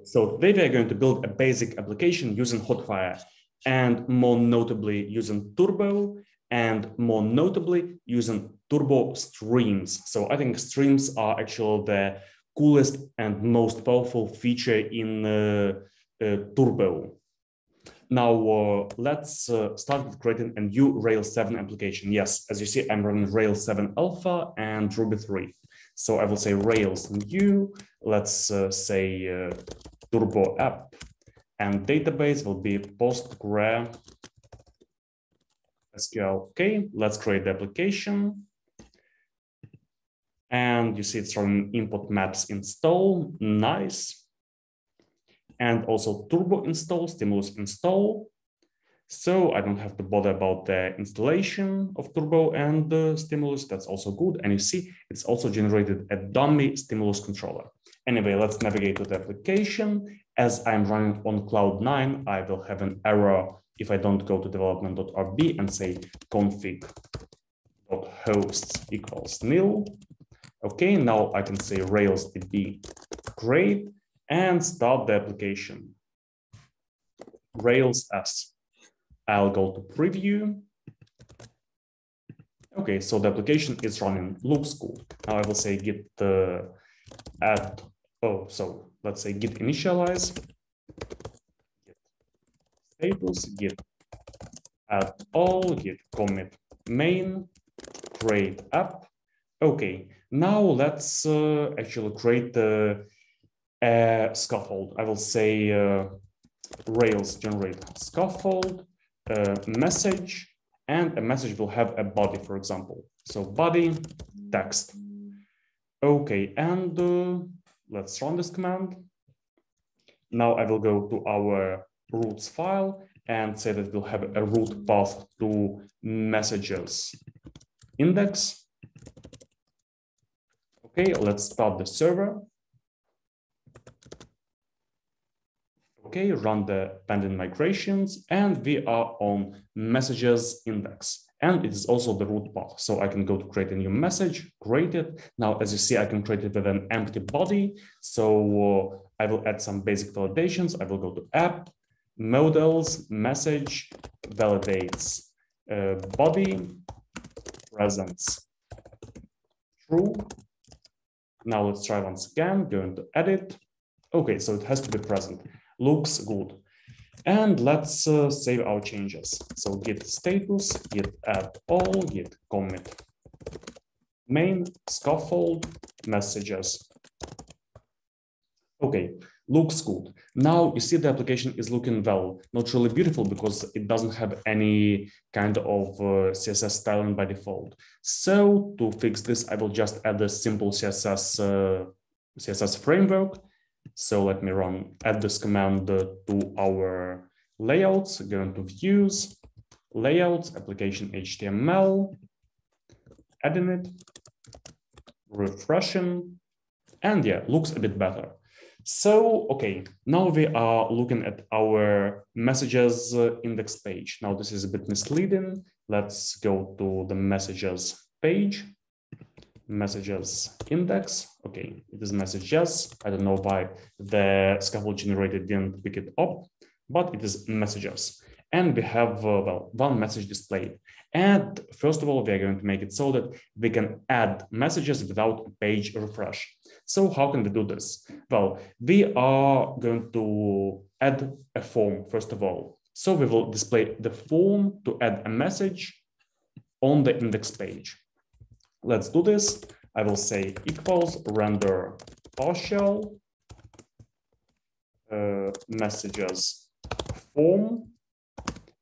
So today we are going to build a basic application using Hotfire, and more notably using Turbo, and more notably using Turbo Streams. So I think streams are actually the coolest and most powerful feature in Turbo. Now let's start with creating a new Rails 7 application. Yes, as you see, I'm running Rails 7 Alpha and Ruby 3. So I will say Rails new, let's say Turbo app, and database will be PostgreSQL. Okay, let's create the application. And you see it's running input maps install, nice. And also Turbo install, Stimulus install. So I don't have to bother about the installation of Turbo and the Stimulus. That's also good. And you see, it's also generated a dummy Stimulus controller. Anyway, let's navigate to the application. As I'm running on Cloud9, I will have an error if I don't go to development.rb and say config.hosts equals nil. Okay, now I can say Rails DB create and start the application. Rails S. I'll go to preview. Okay, so the application is running, looks cool. Now I will say git add, so let's say git initialize, git status, git add all, git commit main, create app. Okay, now let's actually create a scaffold. I will say Rails generate scaffold, message, and a message will have a body, for example. So body text. Okay, and let's run this command. Now I will go to our roots file and say that we'll have a root path to messages index. Okay, let's start the server. Okay, run the pending migrations, and we are on messages index. And it is also the root path. So I can go to create a new message, create it. Now, as you see, I can create it with an empty body. So I will add some basic validations. I will go to app, models, message, validates, body, presents, true. Now let's try once again, going to edit. Okay, so it has to be present. Looks good. And let's save our changes. So git status, git add all, git commit main, scaffold, messages. Okay, looks good. Now you see the application is looking well, not really beautiful because it doesn't have any kind of CSS styling by default. So to fix this, I will just add a simple CSS framework. So let me add this command to our layouts, going to views, layouts, application HTML, adding it, refreshing, and yeah, looks a bit better. So, okay, now we are looking at our messages index page. Now this is a bit misleading. Let's go to the messages page. Messages index. Okay, it is messages. I don't know why the scaffold generated didn't pick it up, but it is messages. And we have, well, one message displayed. And first of all, we are going to make it so that we can add messages without page refresh. So how can we do this? Well, we are going to add a form, first of all. So we will display the form to add a message on the index page. Let's do this. I will say equals render partial messages form,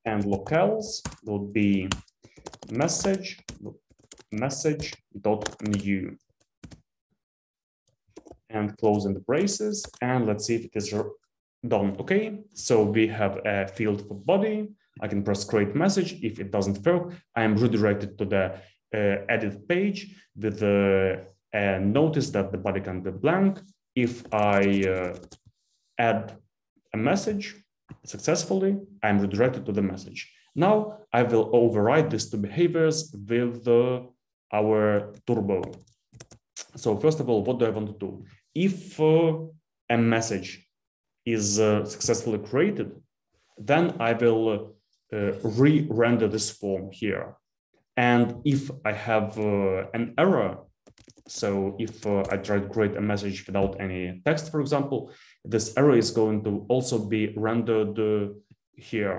and locales will be message.new, and closing the braces, and let's see if it is done. Okay, so we have a field for body. I can press create message. If it doesn't work, I am redirected to the edit page with a notice that the body can be blank. If I add a message successfully, I'm redirected to the message. Now I will override these two behaviors with our Turbo. So first of all, what do I want to do? If a message is successfully created, then I will re-render this form here. And if I have an error, so if I try to create a message without any text, for example, this error is going to also be rendered here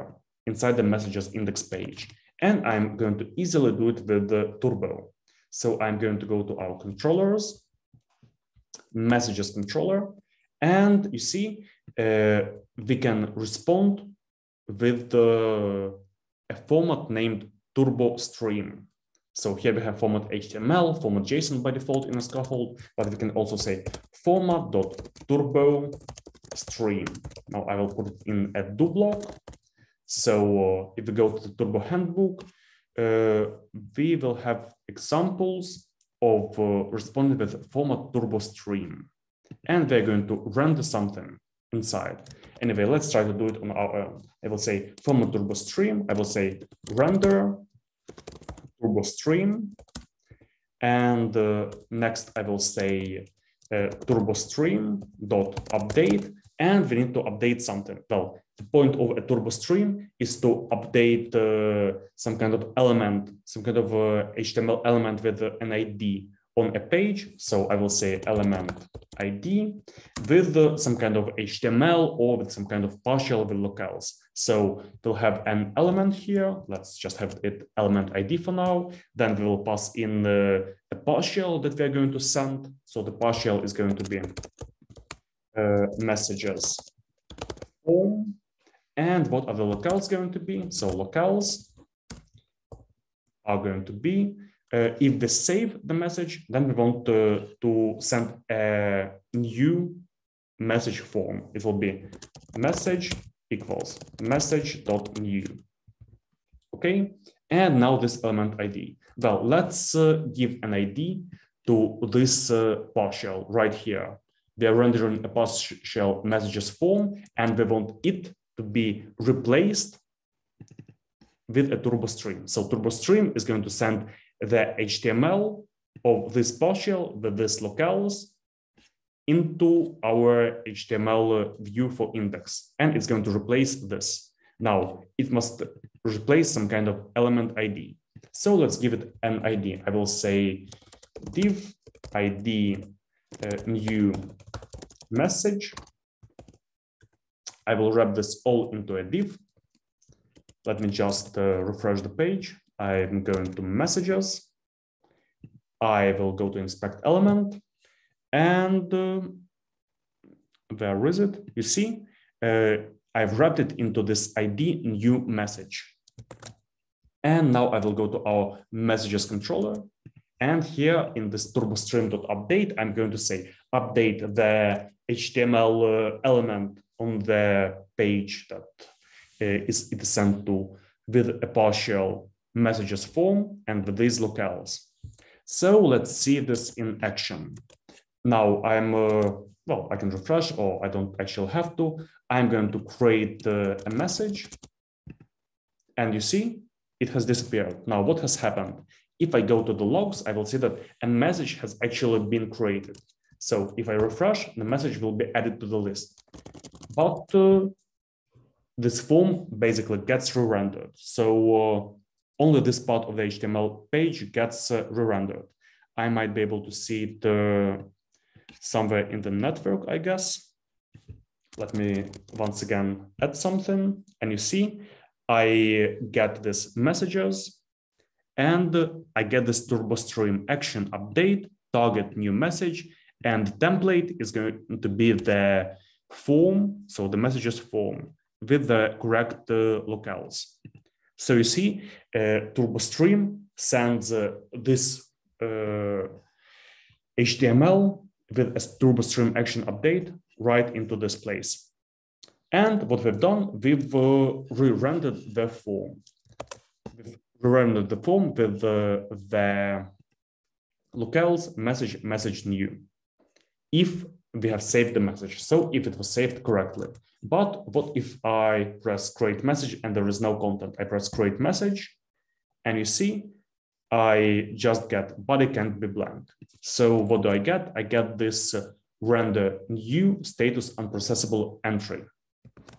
inside the messages index page. And I'm going to easily do it with the Turbo. So I'm going to go to our controllers, messages controller, and you see, we can respond with a format named Turbo Stream. So here we have format HTML, format JSON by default in a scaffold, but we can also say format.turbo stream. Now I will put it in a do block. So if we go to the Turbo handbook, we will have examples of responding with format turbo stream. And we're going to render something inside. Anyway, let's try to do it on our own. I will say format turbo stream. I will say render turbo stream. And next I will say turbo stream dot update. And we need to update something. Well, the point of a turbo stream is to update some kind of element, some kind of HTML element with an ID on a page. So I will say element ID with some kind of HTML or with some kind of partial with locales. So we'll have an element here. Let's just have it element ID for now. Then we will pass in a partial that we're going to send. So the partial is going to be messages form. And what are the locales going to be? So locales are going to be, if they save the message, then we want to send a new message form. It will be message equals message.new. Okay, and now this element ID. Well, let's give an ID to this partial right here. We are rendering a partial messages form, and we want it to be replaced with a turbo stream. So turbo stream is going to send the HTML of this partial with this locales into our HTML view for index, and it's going to replace this. Now it must replace some kind of element ID. So let's give it an ID. I will say div ID new message. I will wrap this all into a div. Let me just refresh the page. I'm going to messages. I will go to inspect element. And where is it? You see, I've wrapped it into this ID new message. And now I will go to our messages controller. And here in this turbostream.update, I'm going to say update the HTML element on the page that it is sent to with a partial messages form and with these locales. So let's see this in action. Now I'm, well, I can refresh, or I don't actually have to. I'm going to create a message, and you see it has disappeared. Now what has happened? If I go to the logs, I will see that a message has actually been created. So if I refresh, the message will be added to the list. But this form basically gets re-rendered. So only this part of the HTML page gets re-rendered. I might be able to see it somewhere in the network, I guess. Let me once again add something. And you see, I get this messages, and I get this TurboStream action update, target new message, and the template is going to be the form, so the messages form with the correct locales. So you see, TurboStream sends this HTML with a TurboStream action update right into this place. And what we've done, we've re-rendered the form. We've re-rendered the form with the locales message new, if we have saved the message. So if it was saved correctly. But what if I press create message and there is no content? I press create message, and you see, I just get body can't be blank. So what do I get? I get this render new status unprocessable entry.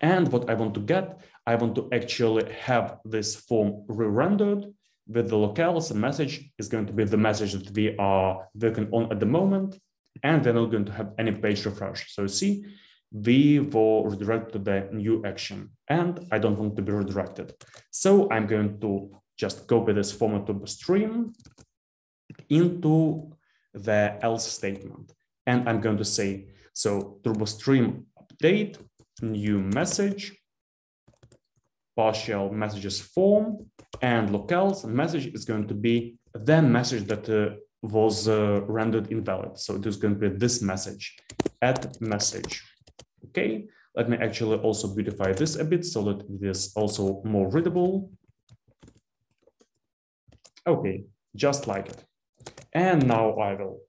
And what I want to get, I want to actually have this form re-rendered with the locales. Message is going to be the message that we are working on at the moment, and we're not going to have any page refresh. So you see, we will redirect to the new action, and I don't want to be redirected. So I'm going to just copy this format to the stream into the else statement. And I'm going to say, so TurboStream update, new message, partial messages form, and locales message is going to be the message that was rendered invalid. So it is going to be this message, add message. Okay, let me actually also beautify this a bit so that it is also more readable. Okay, just like it. And now I will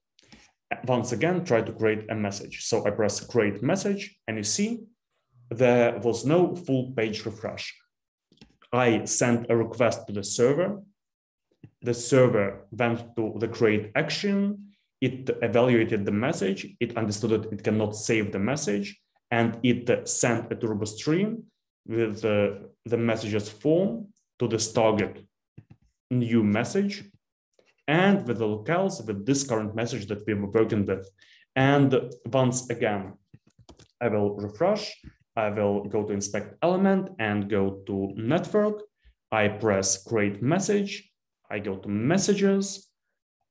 once again try to create a message. So I press create message, and you see there was no full page refresh. I sent a request to the server. The server went to the create action. It evaluated the message. It understood that it cannot save the message, and it sent a TurboStream with the messages form to this target new message, and with the locales with this current message that we were working with. And once again, I will refresh. I will go to inspect element and go to network. I press create message. I go to messages.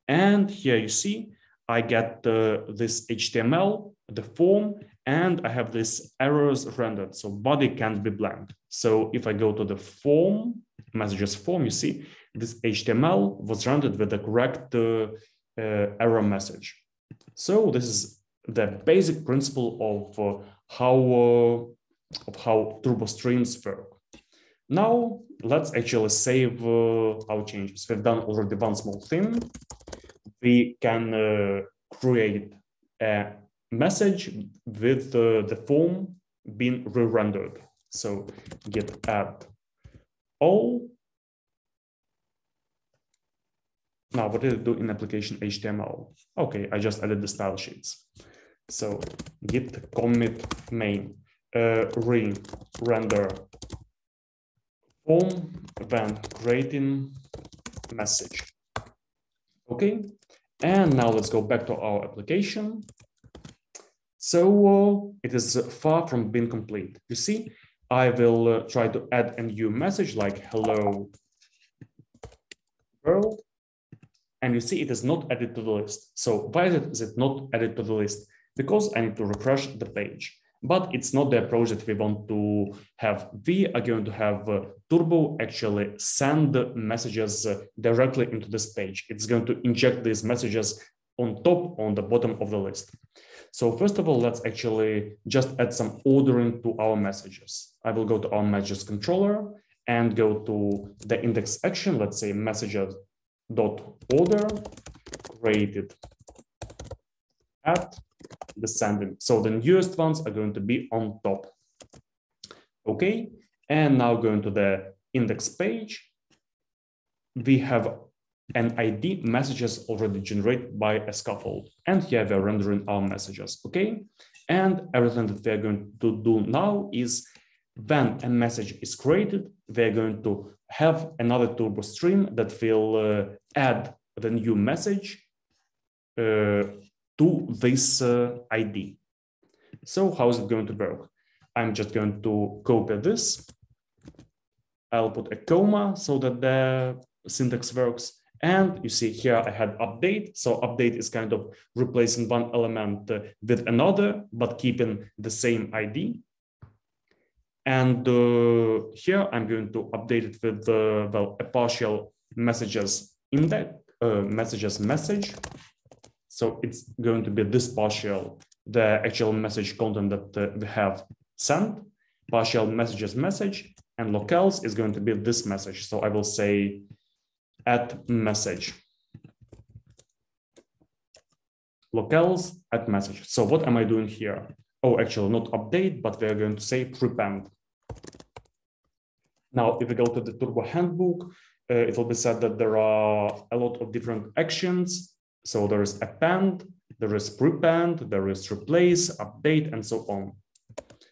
And here you see, I get this HTML, the form, and I have this errors rendered. So body can't be blank. So if I go to the form, messages form, you see this HTML was rendered with the correct error message. So this is the basic principle of how TurboStreams work. Now let's actually save our changes. We've done already one small thing. We can create a message with the form being re-rendered. So git add all. Now, what did it do in application HTML? Okay, I just added the style sheets. So git commit main re-render form when creating message. Okay, and now let's go back to our application. So it is far from being complete. You see, I will try to add a new message like hello world. And you see, it is not added to the list. So why is it not added to the list? Because I need to refresh the page. But it's not the approach that we want to have. We are going to have Turbo actually send messages directly into this page. It's going to inject these messages on top, on the bottom of the list. So first of all, let's actually just add some ordering to our messages. I will go to our messages controller and go to the index action. Let's say messages.order created at descending. So the newest ones are going to be on top. Okay, and now going to the index page, we have an ID messages already generated by a scaffold, and here we're rendering our messages. Okay, and everything that we're going to do now is when a message is created, we're going to have another TurboStream that will add the new message to this ID. So how is it going to work? I'm just going to copy this. I'll put a comma so that the syntax works. And you see here I had update. So update is kind of replacing one element with another, but keeping the same ID. And here I'm going to update it with well, a partial messages index, messages message. So it's going to be this partial, the actual message content that we have sent, partial messages message, and locales is going to be this message. So I will say add message. Locales add message. So what am I doing here? Oh, actually not update, but we're going to say prepend. Now, if we go to the Turbo handbook, it will be said that there are a lot of different actions. So there is append, There is prepend, there is replace, update, and so on.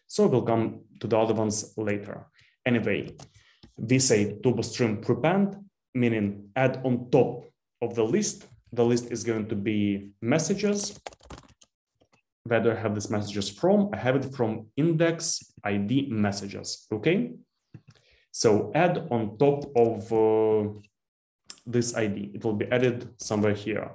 So we'll come to the other ones later. Anyway, we say turbostream prepend, meaning add on top of the list. The list is going to be messages. Where do I have these messages from? I have it from index ID messages, okay? So add on top of this ID. It will be added somewhere here.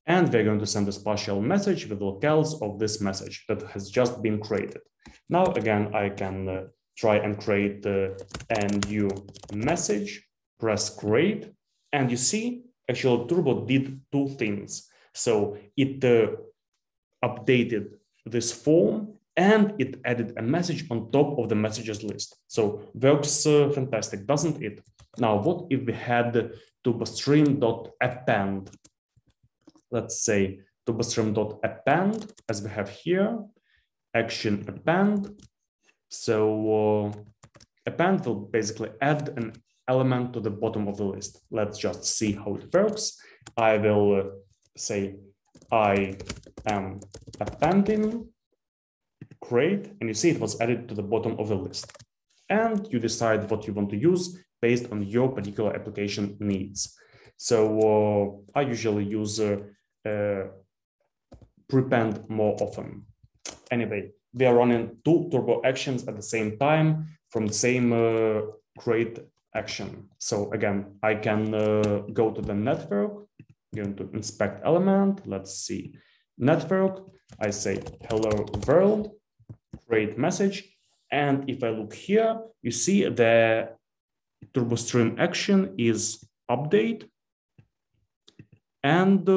And we're going to send a partial message with locales of this message that has just been created. Now, again, I can try and create a new message, press create, and you see, actually Turbo did two things. So it updated this form and it added a message on top of the messages list. So works fantastic, doesn't it? Now, what if we had turbostream.append? Let's say turbostream.append, as we have here, action append. So append will basically add an element to the bottom of the list. Let's just see how it works. I will say I am appending, create, and you see it was added to the bottom of the list. And you decide what you want to use based on your particular application needs. So I usually use prepend more often. Anyway, we are running two turbo actions at the same time from the same create action. So again, I can go to the network, going to inspect element. Let's see, network. I say hello world, create message. And if I look here, you see the TurboStream action is update. And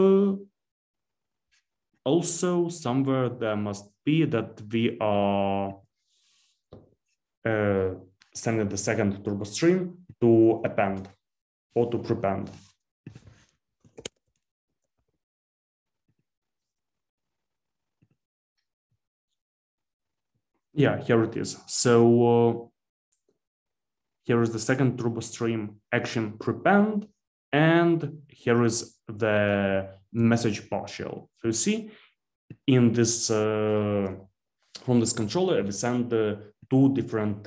also somewhere there must be that we are sending the second TurboStream to append or to prepend. Yeah, here it is. So here is the second TurboStream action prepend, and here is the message partial. So you see, in this from this controller, we send two different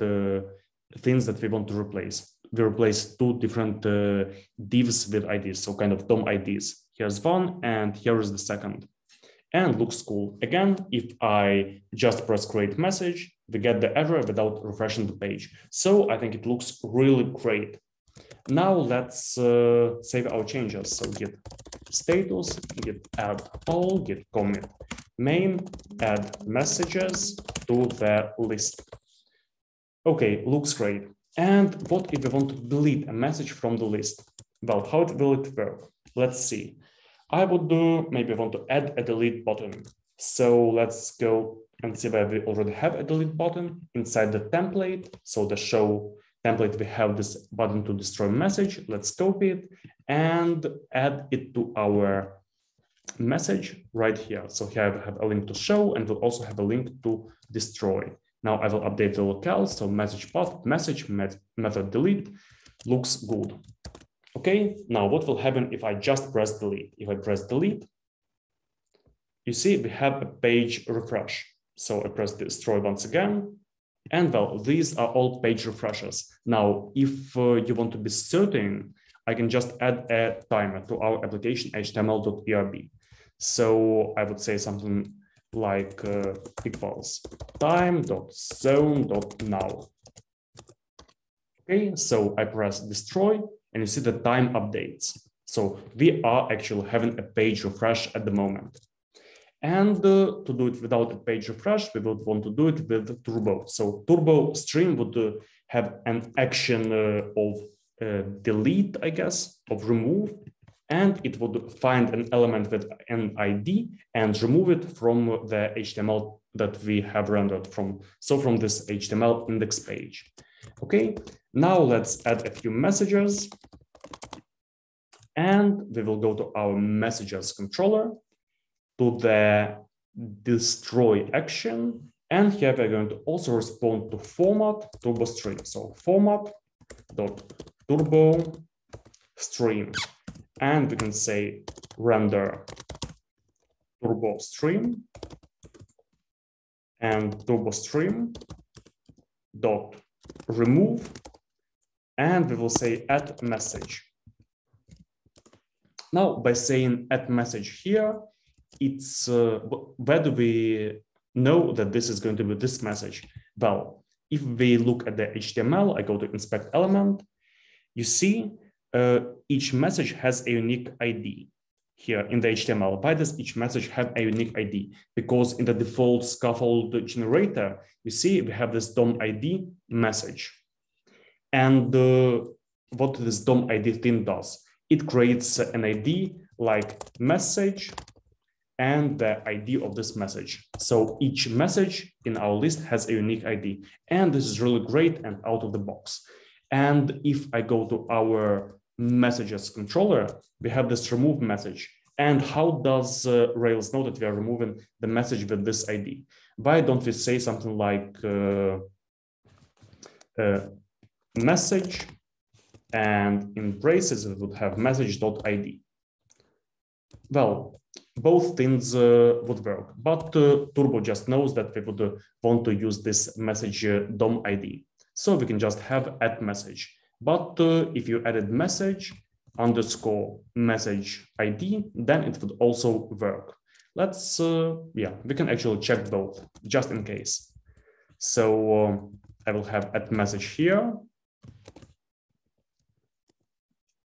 things that we want to replace. We replace two different divs with IDs, so kind of DOM IDs. Here's one, and here is the second. And looks cool. Again, if I just press create message, we get the error without refreshing the page. So I think it looks really great. Now let's save our changes. So git status, git add all, git commit main, add messages to the list. Okay, looks great. And what if we want to delete a message from the list? Well, how will it work? Let's see. I would maybe want to add a delete button. So let's go and see where we already have a delete button inside the template. So the show template, we have this button to destroy message. Let's copy it and add it to our message right here. So here I have a link to show, and we'll also have a link to destroy. Now I will update the locale. So message path, message method delete looks good. Okay, now what will happen if I just press delete? If I press delete, you see we have a page refresh. So I press destroy once again. And well, these are all page refreshes. Now, if you want to be certain, I can just add a timer to our application html.erb. So I would say something like equals time.zone.now. Okay, so I press destroy, and you see the time updates. So we are actually having a page refresh at the moment. And to do it without a page refresh, we would want to do it with Turbo. So TurboStream would have an action of delete, I guess, of remove, and it would find an element with an ID and remove it from the HTML that we have rendered from. So from this HTML index page. Okay, now let's add a few messages. And we will go to our messages controller, to the destroy action. And here we're going to also respond to format TurboStream. So format.turbostream. And we can say render turbo stream and turbo stream dot remove, and we will say add message. Now, by saying add message here, it's where do we know that this is going to be this message? Well, if we look at the HTML, I go to inspect element, you see each message has a unique ID here in the HTML. Why does each message have a unique ID? Because in the default scaffold generator, you see we have this DOM ID message. And what this DOM ID thing does, it creates an ID like message and the ID of this message. So each message in our list has a unique ID. And this is really great and out of the box. And if I go to our messages controller, we have this remove message. And how does Rails know that we are removing the message with this ID? Why don't we say something like message, and in braces it would have message.id. Well, both things would work, but Turbo just knows that we would want to use this message DOM ID. So we can just have add message. But if you added message underscore message ID, then it would also work. Let's, yeah, we can actually check both just in case. So I will have add message here.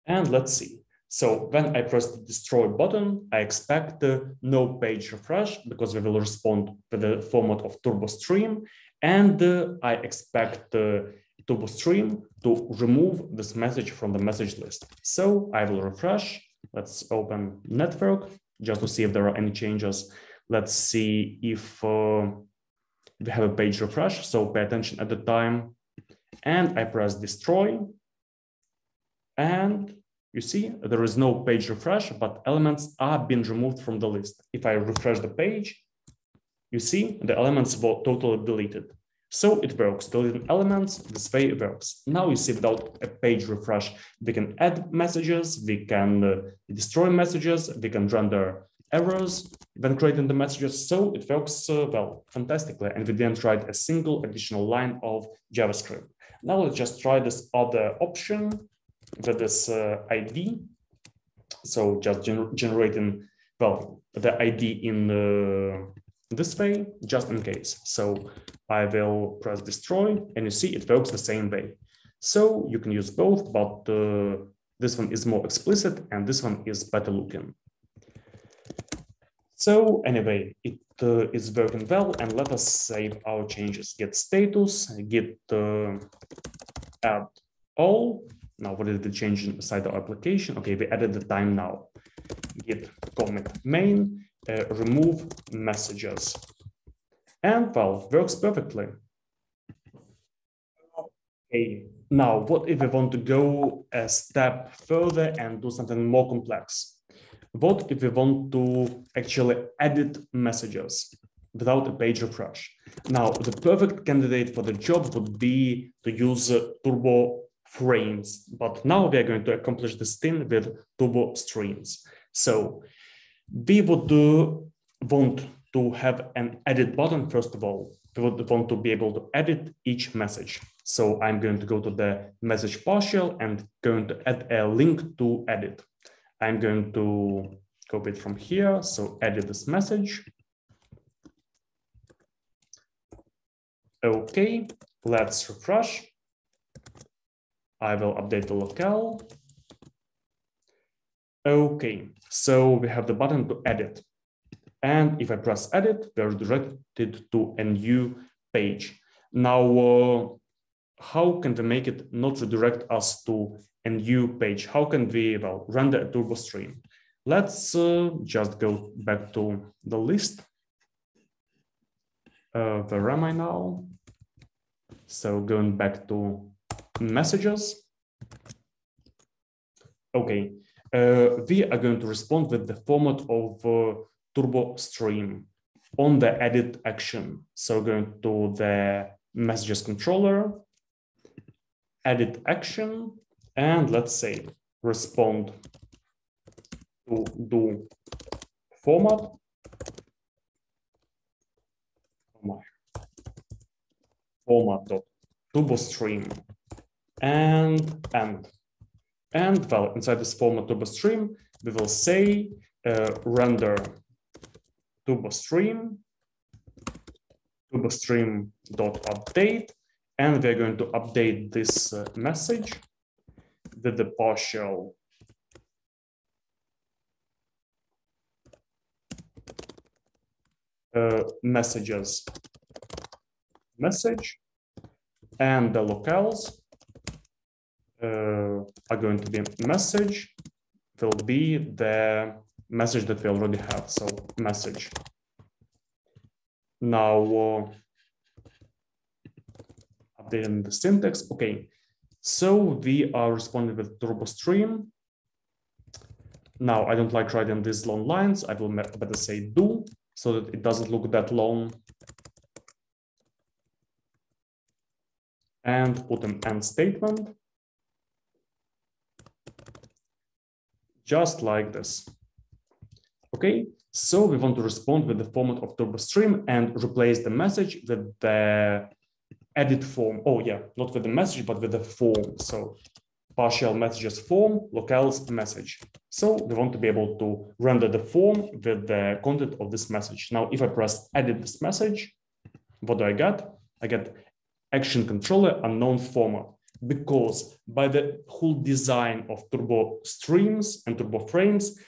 And let's see. So when I press the destroy button, I expect no page refresh because we will respond with the format of TurboStream. And I expect TurboStream to remove this message from the message list. So I will refresh. Let's open network just to see if there are any changes. Let's see if we have a page refresh. So pay attention at the time. And I press destroy. And you see, there is no page refresh, but elements are being removed from the list. If I refresh the page, you see the elements were totally deleted. So it works, deleting elements, this way it works. Now you see without a page refresh, we can add messages, we can destroy messages, we can render errors when creating the messages. So it works, well, fantastically. And we didn't write a single additional line of JavaScript. Now let's just try this other option with this ID. So just generating, well, the ID in this way, just in case. So I will press destroy and you see it works the same way. So you can use both, but this one is more explicit and this one is better looking. So anyway, it is working well, and let us save our changes. Git status, git add all. Now, what is the change inside our application? Okay, we added the time now. Git commit main, remove messages. And well, works perfectly. Okay, now what if we want to go a step further and do something more complex? What if we want to actually edit messages without a page refresh? Now, the perfect candidate for the job would be to use Turbo Frames, but now we are going to accomplish this thing with Turbo Streams. So we would want to have an edit button. First of all, we would want to be able to edit each message. So I'm going to go to the message partial and going to add a link to edit. I'm going to copy it from here. So edit this message. Okay, let's refresh. I will update the locale. Okay, so we have the button to edit. And if I press edit, we are redirected to a new page. Now, how can we make it not redirect us to a new page? How can we, well, render a turbo stream? Let's just go back to the list. Where am I now? So going back to messages. Okay, we are going to respond with the format of turbo stream on the edit action. So going to the messages controller, edit action, and let's say respond to do format. format.turbostream and well, inside this format turbostream, we will say render turbostream.update, and we're going to update this message with the partial message, and the locales are going to be message will be the message that we already have, so message. Now updating the syntax. Okay, so we are responding with turbostream. Now I don't like writing these long lines. I will better say do, so that it doesn't look that long. And put an end statement. Just like this. Okay, so we want to respond with the format of turbostream and replace the message with the edit form. Oh yeah, not with the message, but with the form. So partial messages form, locales message. So we want to be able to render the form with the content of this message. Now, if I press edit this message, what do I get? I get action controller unknown format, because by the whole design of turbo streams and turbo frames,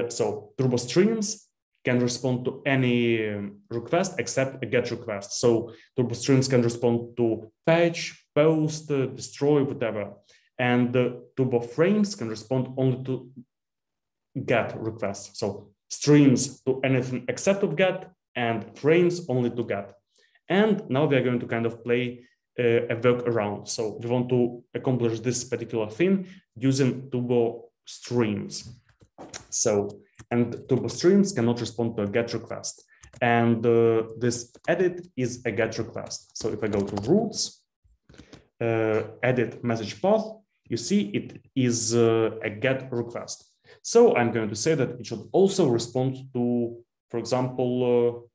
so turbo streams can respond to any request except a GET request. So turbo streams can respond to fetch, post, destroy, whatever. And the turbo frames can respond only to GET requests. So streams to anything except of GET, and frames only to GET. And now we are going to kind of play a workaround. So we want to accomplish this particular thing using turbo streams. So, and turbo streams cannot respond to a GET request. And this edit is a GET request. So if I go to roots, edit message path, you see it is a GET request. So I'm going to say that it should also respond to, for example,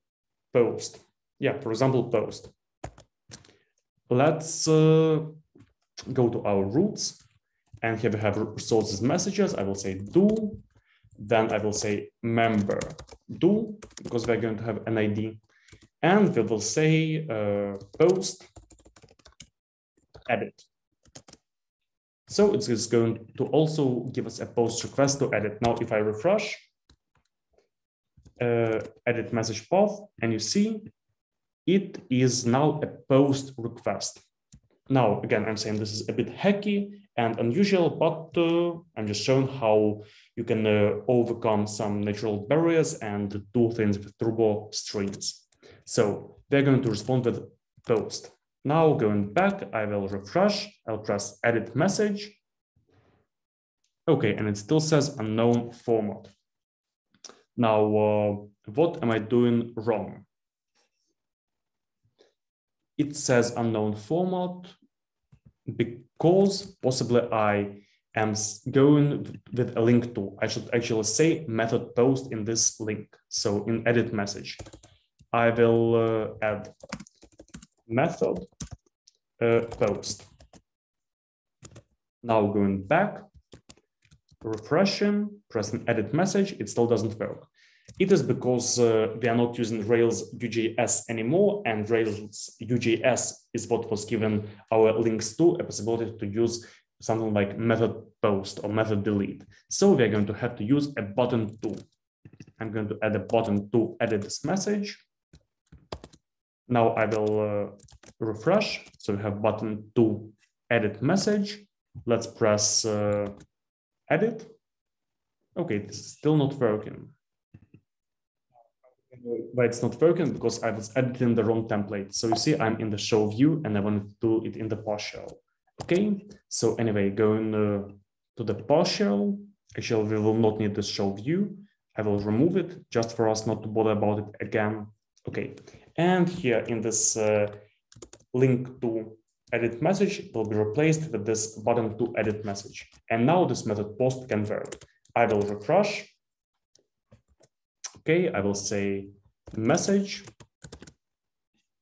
post. Yeah, for example, post. Let's go to our roots, and here we have resources messages. I will say do, then I will say member do, because we're going to have an ID, and we will say post edit. So it's just going to also give us a post request to edit. Now, if I refresh, edit message path, and you see it is now a post request. Now, again, I'm saying this is a bit hacky and unusual, but I'm just showing how you can overcome some natural barriers and do things with turbo streams. So they're going to respond with post. Now going back, I will refresh, I'll press edit message. Okay, and it still says unknown format. Now, what am I doing wrong? It says unknown format because possibly I am going with a link to. I should actually say method post in this link. So in edit message, I will add method post. Now going back, refreshing, pressing edit message, it still doesn't work. It is because we are not using Rails UJS anymore, and Rails UJS is what was given our links to, a possibility to use something like method post or method delete. So we are going to have to use a button to. I'm going to add a button to edit this message. Now I will refresh. So we have button to edit message. Let's press edit. Okay, this is still not working. Why it's not working? Because I was editing the wrong template. So you see, I'm in the show view and I want to do it in the partial. Okay, so anyway, going to the partial, actually we will not need this show view. I will remove it just for us not to bother about it again. Okay, and here in this link to edit message will be replaced with this button to edit message. And now this method post can work. I will refresh. Okay, I will say message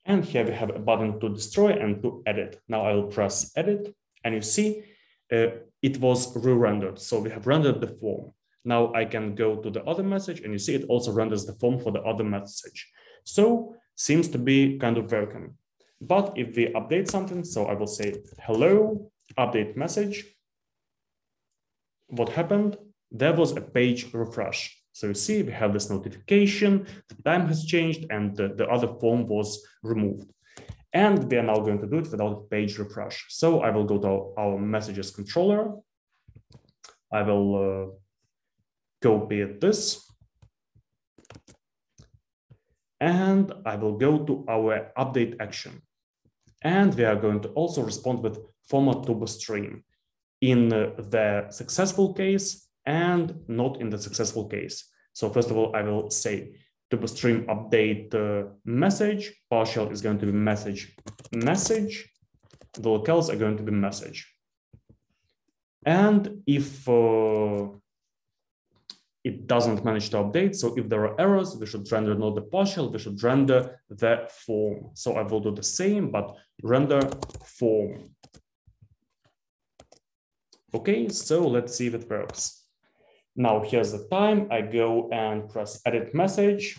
And here we have a button to destroy and to edit. Now I will press edit, and you see it was re-rendered. So we have rendered the form. Now I can go to the other message, and you see it also renders the form for the other message. So seems to be kind of working. But if we update something, so I will say hello, update message. What happened? There was a page refresh. So you see, we have this notification, the time has changed, and the other form was removed. And we are now going to do it without a page refresh. So I will go to our messages controller. I will copy this. And I will go to our update action. And we are going to also respond with format TurboStream in the successful case and not in the successful case. So first of all, I will say TurboStream update message, partial is going to be message, the locales are going to be message. And if it doesn't manage to update, so if there are errors, we should render not the partial, we should render the form. So I will do the same, but render form. Okay, so let's see if it works. Now here's the time. I go and press edit message.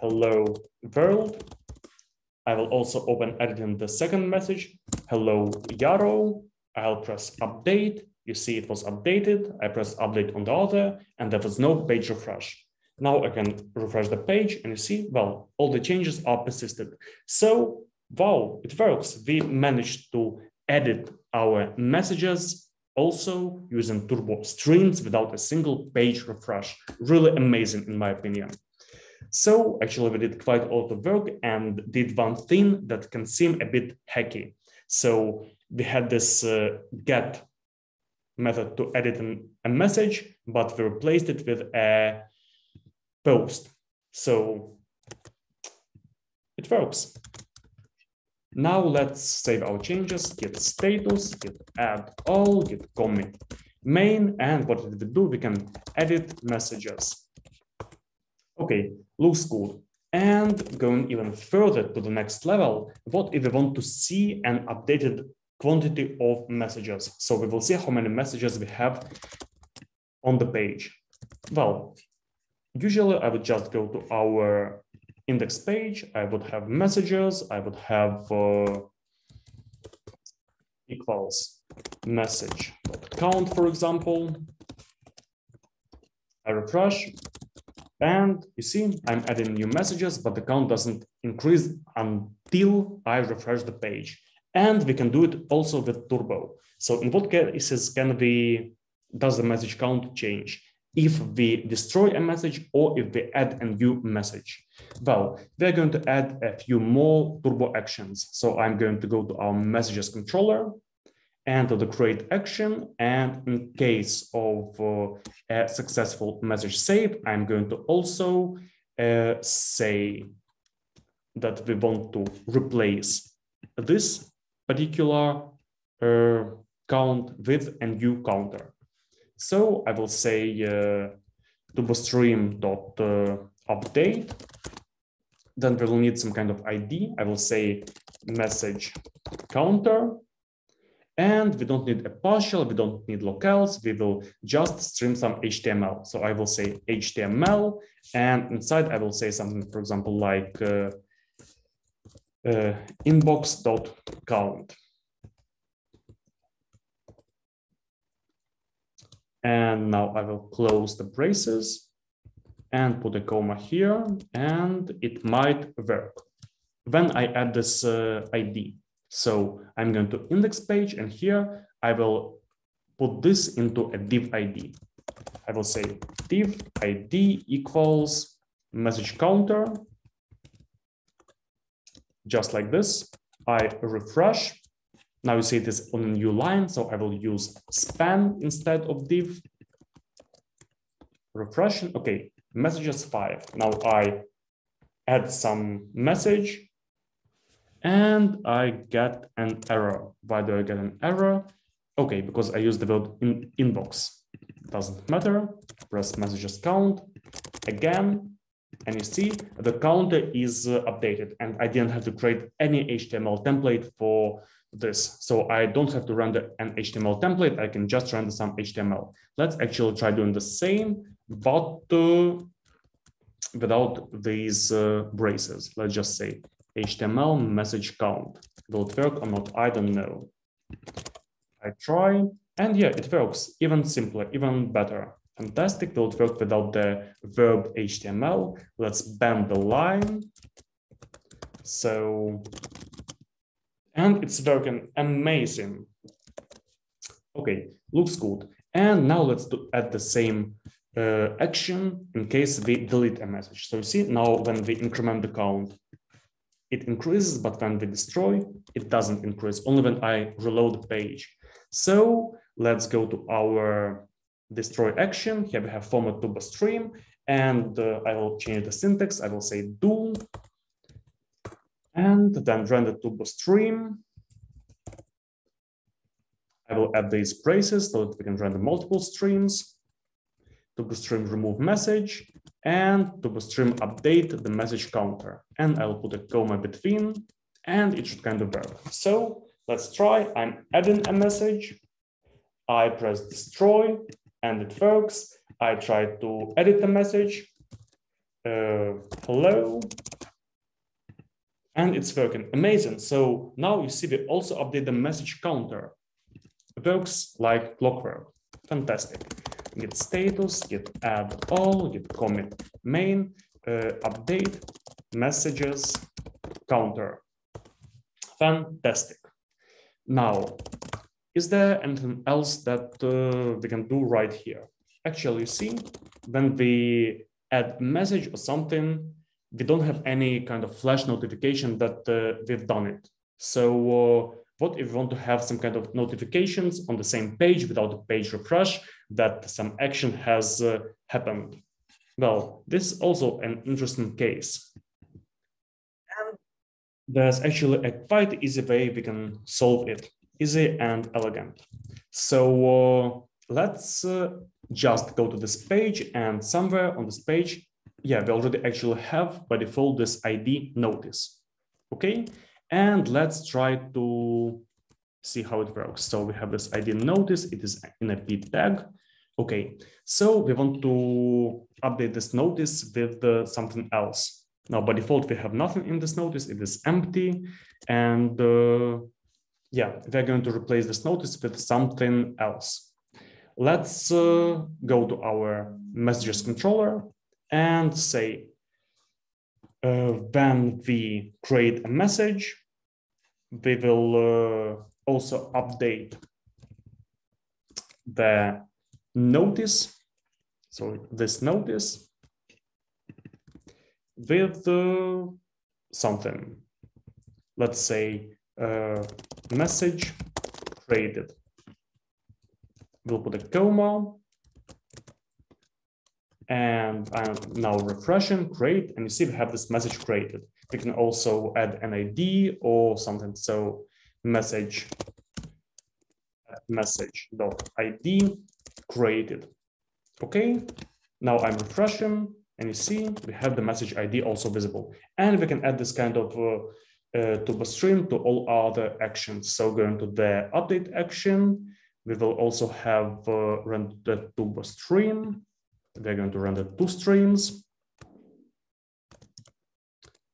Hello world. I will also open editing the second message. Hello Yaro. I'll press update. You see it was updated. I press update on the other, and there was no page refresh. Now I can refresh the page, and you see, well, all the changes are persisted. So, wow, it works. We managed to edit our messages also using TurboStreams without a single page refresh. Really amazing, in my opinion. So actually we did quite a lot of work and did one thing that can seem a bit hacky. So we had this get method to edit a message, but we replaced it with a post. So it works. Now let's save our changes, git status, git add all, git commit main, and what did we do? We can edit messages. Okay, looks good. And going even further to the next level, what if we want to see an updated quantity of messages? So we will see how many messages we have on the page. Well, usually I would just go to our index page. I would have messages. I would have equals message.count, for example. I refresh, and you see I'm adding new messages, but the count doesn't increase until I refresh the page. And we can do it also with Turbo. So in what cases does the message count change? If we destroy a message or if we add a new message? Well, we're going to add a few more Turbo actions. So I'm going to go to our messages controller and to the create action. And in case of a successful message save, I'm going to also say that we want to replace this particular count with a new counter. So I will say TurboStream.update. Then we will need some kind of ID. I will say message counter. And we don't need a partial, we don't need locales, we will just stream some HTML. So I will say HTML, and inside I will say something, for example, like inbox.count. And now I will close the braces and put a comma here, and it might work when I add this ID. So I'm going to index page, and here I will put this into a div ID. I will say div ID equals message counter, just like this. I refresh. Now you see it is on a new line, so I will use span instead of div. Refresh. Okay, messages 5. Now I add some message. And I get an error. Why do I get an error? Okay, because I use the word inbox. Doesn't matter. Press messages count again. And you see the counter is updated, and I didn't have to create any HTML template for this. So I don't have to render an HTML template. I can just render some HTML. Let's actually try doing the same, but without these braces. Let's just say HTML message count. Will it work or not? I don't know. I try, and yeah, it works even simpler, even better. Fantastic. Will it work without the verb HTML? Let's bend the line. So, and it's working amazing. Okay, looks good. And now let's add the same action in case we delete a message. So you see now when we increment the count, it increases, but when we destroy, it doesn't increase, only when I reload the page. So let's go to our destroy action. Here we have format TurboStream, and I will change the syntax. I will say do, and then render TurboStream. I will add these braces so that we can render multiple streams. TurboStream remove message, and TurboStream update the message counter. And I'll put a comma between, and it should kind of work. So let's try. I'm adding a message. I press destroy, and it works. I try to edit the message. Hello. And it's working amazing. So now you see we also update the message counter. It works like clockwork. Fantastic. Git status, git add all, git commit main, update messages counter. Fantastic. Now, is there anything else that we can do right here? Actually, you see, when we add message or something, we don't have any kind of flash notification that we've done it. So what if we want to have some kind of notifications on the same page without a page refresh that some action has happened? Well, this is also an interesting case. And there's actually a quite easy way we can solve it. Easy and elegant. So let's just go to this page, and somewhere on this page, yeah, we already actually have by default this ID notice. Okay, and let's try to see how it works. So we have this ID notice, it is in a p tag. Okay, so we want to update this notice with something else. Now by default, we have nothing in this notice, it is empty. And yeah, we're going to replace this notice with something else. Let's go to our messages controller and say, when we create a message, we will also update the notice. So this notice with something. Let's say message created. We'll put a comma. And I'm now refreshing, create, and you see we have this message created. We can also add an ID or something. So message.id created. Okay, now I'm refreshing, and you see we have the message ID also visible. And we can add this kind of TurboStream to all other actions. So going to the update action, we will also have run the TurboStream. We're going to render 2 streams.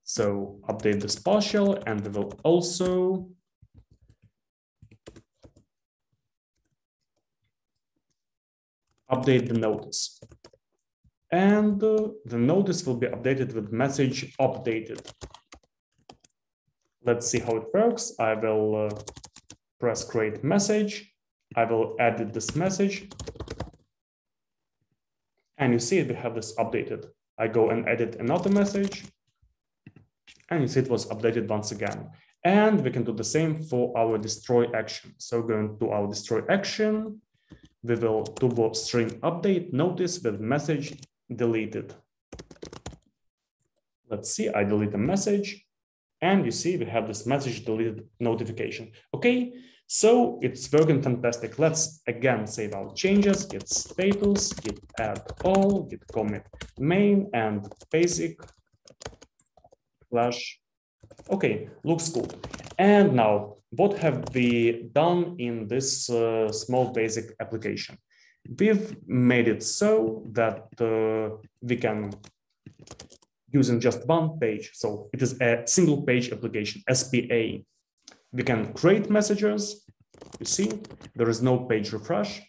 So update this partial, and we will also update the notice. And the notice will be updated with message updated. Let's see how it works. I will press create message. I will edit this message. And you see we have this updated. I go and edit another message, and you see it was updated once again. And we can do the same for our destroy action. So going to our destroy action, we will TurboStream update notice with message deleted. Let's see, I delete a message, and you see we have this message deleted notification. Okay, So it's working fantastic. Let's again save our changes, git status, git add all, git commit main, and basic flash. Okay, looks good. And now, what have we done in this small basic application? We've made it so that we can, using just one page, so it is a single page application, SPA. We can create messages. You see, there is no page refresh.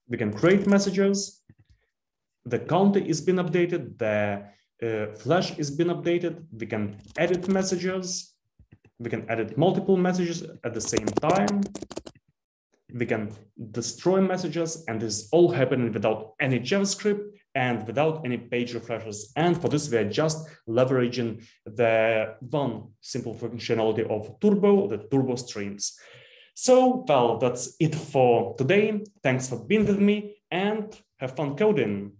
We can create messages. The counter is being updated. The flash is being updated. We can edit messages. We can edit multiple messages at the same time. We can destroy messages, and this is all happening without any JavaScript and without any page refreshes. And for this, we are just leveraging the one simple functionality of Turbo, the Turbo Streams. So, well, that's it for today. Thanks for being with me and have fun coding.